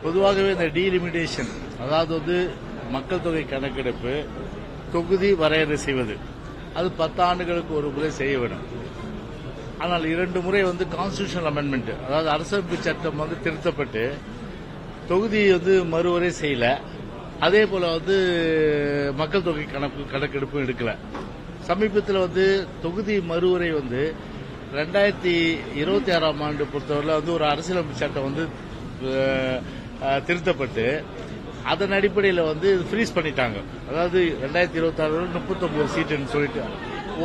பொதுவாகவே இந்த டீலிமிட்டேஷன், அதாவது வந்து மக்கள் தொகை கணக்கெடுப்பு, தொகுதி வரையறை செய்வது, அது 10 ஆண்டுகளுக்கு ஒரு முறை செய்ய வேண்டும். ஆனால் 2 முறை வந்து கான்ஸ்டிடியூஷனல் அமெண்ட்மெண்ட், அதாவது அரசமைப்பு சட்டம் வந்து திருத்தப்பட்டு தொகுதி வந்து மறுவரை செய்யல. அதே போல வந்து மக்கள் தொகை கணக்கெடுப்பு எடுக்கல. சமீபத்தில் வந்து தொகுதி மறுவரை வந்து 2026ஆம் ஆண்டு பொறுத்தவரை வந்து ஒரு அரசியலமைப்பு சட்டம் வந்து திருத்தப்பட்டு அதன் அடிப்படையில் வந்து ஃப்ரீஸ் பண்ணிட்டாங்க. அதாவது 2026 39 சீட்டுன்னு சொல்லிட்டு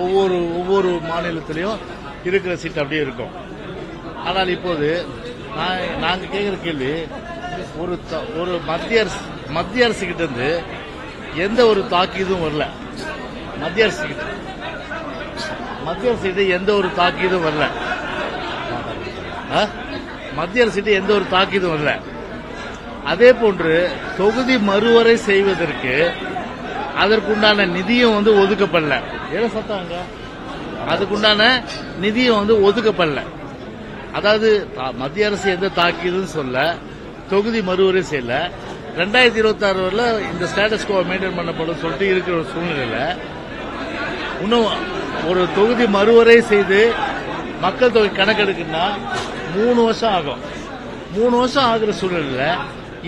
ஒவ்வொரு மாநிலத்திலையும் இருக்கிற சீட் அப்படியே இருக்கும். ஆனால் இப்போது நாங்க கேட்கிற கேள்வி, ஒரு மத்திய அரசு கிட்ட இருந்து எந்த ஒரு தாக்கீதும் வரல. மத்திய அரசு கிட்ட எந்த ஒரு தாக்கீதும் வரல. மத்திய அரசு கிட்ட எந்த ஒரு தாக்கீதும் வரல. அதே போன்று தொகுதி மறுவரை செய்வதற்கு அதற்குண்டான நிதியும் வந்து ஒதுக்கப்படல. ஏதோ சத்தாங்க, அதுக்குண்டான நிதியும் வந்து ஒதுக்கப்படல. அதாவது மத்திய அரசு எந்த தாக்கீதுன்னு சொல்ல, தொகுதி மறுவரை செய்யல. 2026 வரல இந்த ஸ்டேட்டஸ் கோ மெயின்டைன் பண்ணப்படும் சொல்லிட்டு இருக்கிற ஒரு சூழ்நிலையில இன்னும் ஒரு தொகுதி மறுவரை செய்து மக்கள் தொகை கணக்கெடுக்குன்னா 3 வருஷம் ஆகும். 3 வருஷம் ஆகுற சூழ்நிலையில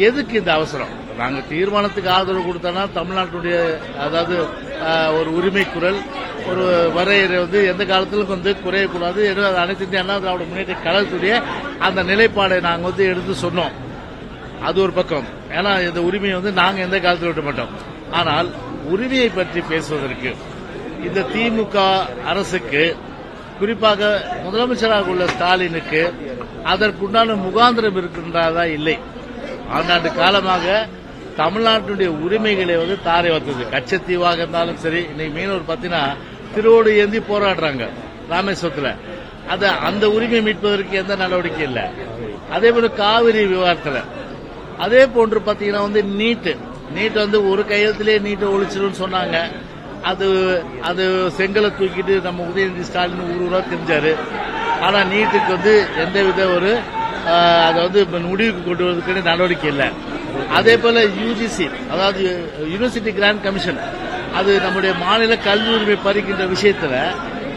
எதுக்கு இந்த அவசரம்? நாங்க தீர்மானத்துக்கு ஆதரவு கொடுத்தோம்னா தமிழ்நாட்டுடைய, அதாவது ஒரு உரிமை குரல், ஒரு வரையறை வந்து எந்த காலத்திலும் வந்து குறையக்கூடாது. அனைத்து இந்திய அண்ணா திராவிட முன்னேற்ற கழகத்துடைய அந்த நிலைப்பாடை நாங்க வந்து எடுத்து சொன்னோம். அது ஒரு பக்கம். ஏன்னா இந்த உரிமையை வந்து நாங்க எந்த காலத்தில் விட மாட்டோம். ஆனால் உரிமையை பற்றி பேசுவதற்கு இந்த திமுக அரசுக்கு, குறிப்பாக முதலமைச்சராக உள்ள ஸ்டாலினுக்கு அதற்குண்டான முகாந்திரம் இருக்கின்றதா? இல்லை. ஆண்டாண்டு காலமாக தமிழ்நாட்டுடைய உரிமைகளை வந்து தாரை வந்தது. கச்சத்தீவாக இருந்தாலும் சரி, இன்னைக்கு மீனவர் பார்த்தீங்கன்னா திருவோடு ஏந்தி போராடுறாங்க ராமேஸ்வரத்தில். அந்த உரிமையை மீட்பதற்கு எந்த நடவடிக்கை இல்லை. அதே போல காவிரி விவகாரத்தில் அதே போன்று பாத்தீங்கன்னா வந்து நீட் வந்து ஒரு கையெழுத்திலே நீட்டை ஒழிச்சிடும் சொன்னாங்க. அது செங்கலை தூக்கிட்டு நம்ம உதயநிதி ஸ்டாலின் ஊரா தெரிஞ்சாரு. ஆனா நீட்டுக்கு வந்து எந்தவித ஒரு அதை வந்து முடிவுக்கு கொண்டு வருவதற்கு நடவடிக்கை இல்லை. அதே போல யுஜிசி, அதாவது யூனிவர்சிட்டி கிராண்ட் கமிஷன், அது நம்முடைய மாநில கல்வி உரிமை பறிக்கின்ற விஷயத்துல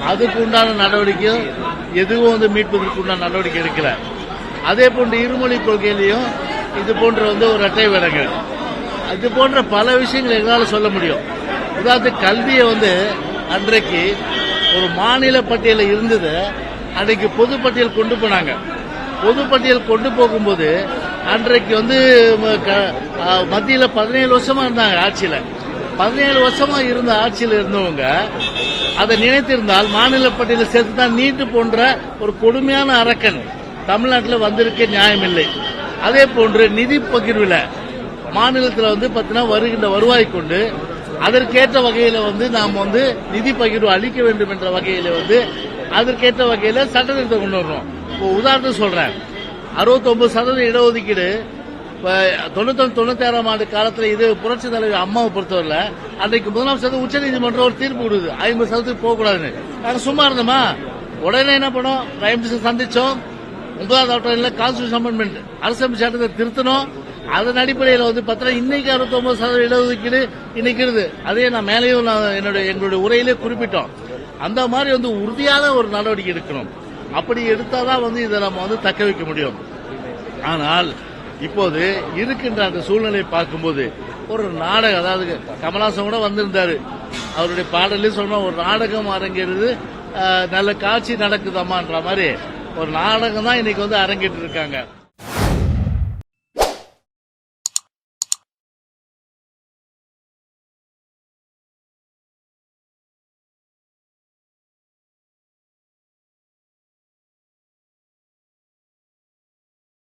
அதுக்கு உண்டான நடவடிக்கையும் எதுவும் வந்து மீட்பதற்கு உண்டான நடவடிக்கை எடுக்கல. அதே போன்ற இருமொழி கொள்கையிலையும் இது போன்ற வந்து ஒரு அட்டை விடங்கள், இது போன்ற பல விஷயங்கள் எங்களால் சொல்ல முடியும். உதாரணத்துக்கு கல்வியை வந்து அன்றைக்கு ஒரு மாநில பட்டியலில் இருந்தது, அன்றைக்கு பொதுப்பட்டியல் கொண்டு போனாங்க. பொதுப்பட்டியல் கொண்டு போகும்போது அன்றைக்கு வந்து மத்தியில் 17 வருஷமா இருந்தாங்க ஆட்சியில். 17 வருஷமா இருந்த ஆட்சியில் இருந்தவங்க அதை நினைத்திருந்தால் மாநில பட்டியலில் சேர்த்து தான் நீட்டு போன்ற ஒரு கொடுமையான அரக்கன் தமிழ்நாட்டில் வந்திருக்க நியாயமில்லை. அதே போன்று நிதி பகிர்வில் மாநிலத்தில் வந்து பார்த்தீங்கன்னா வருகின்ற வருவாய் கொண்டு அதற்கேற்ற வகையில வந்து நாம் வந்து நிதி பகிர்வு அளிக்க வேண்டும் என்ற வகையில வந்து அதற்கேற்ற வகையில சட்டத்திட்டத்தை கொண்டு வரணும். இப்போ உதாரணத்துக்கு சொல்றேன், 69% இடஒதுக்கீடு 96ஆம் ஆண்டு காலத்தில் இது புரட்சி தலைவர் அம்மாவை பொறுத்தவரை அன்றைக்கு முதலமைச்சர் உச்சநீதிமன்றம் ஒரு தீர்ப்பு கொடுக்குது 50% போகக்கூடாதுன்னு. நாங்க சும்மா இருந்தோமா? உடனே என்ன பண்ணோம்? பிரைம் மினிஸ்டர் சந்திச்சோம். 9வது கான்ஸ்டிடியூஷன் அமெண்ட்மெண்ட், அரசமைப்பு சட்டத்தை திருத்தணும். அதன் அடிப்படையில் வந்து பார்த்தீங்கன்னா இன்னைக்கு 69% இடஒதுக்கீடு இன்னைக்கு இருக்குது. அதே நான் மேலேயும் எங்களுடைய உரையிலே குறிப்பிட்டோம். அந்த மாதிரி வந்து உறுதியான ஒரு நடவடிக்கை எடுக்கணும். அப்படி எடுத்தாதான் வந்து இதை நம்ம வந்து தக்க வைக்க முடியும். ஆனால் இப்போது இருக்கின்ற அந்த சூழ்நிலையை பார்க்கும்போது ஒரு நாடகம், அதாவது கமலஹாசன் கூட வந்திருந்தாரு, அவருடைய பாடலே சொன்ன ஒரு நாடகம் அரங்கேறுது, நல்ல காட்சி நடக்குதாமான்ற மாதிரி ஒரு நாடகம் தான் இன்னைக்கு வந்து அரங்கேற்று இருக்காங்க.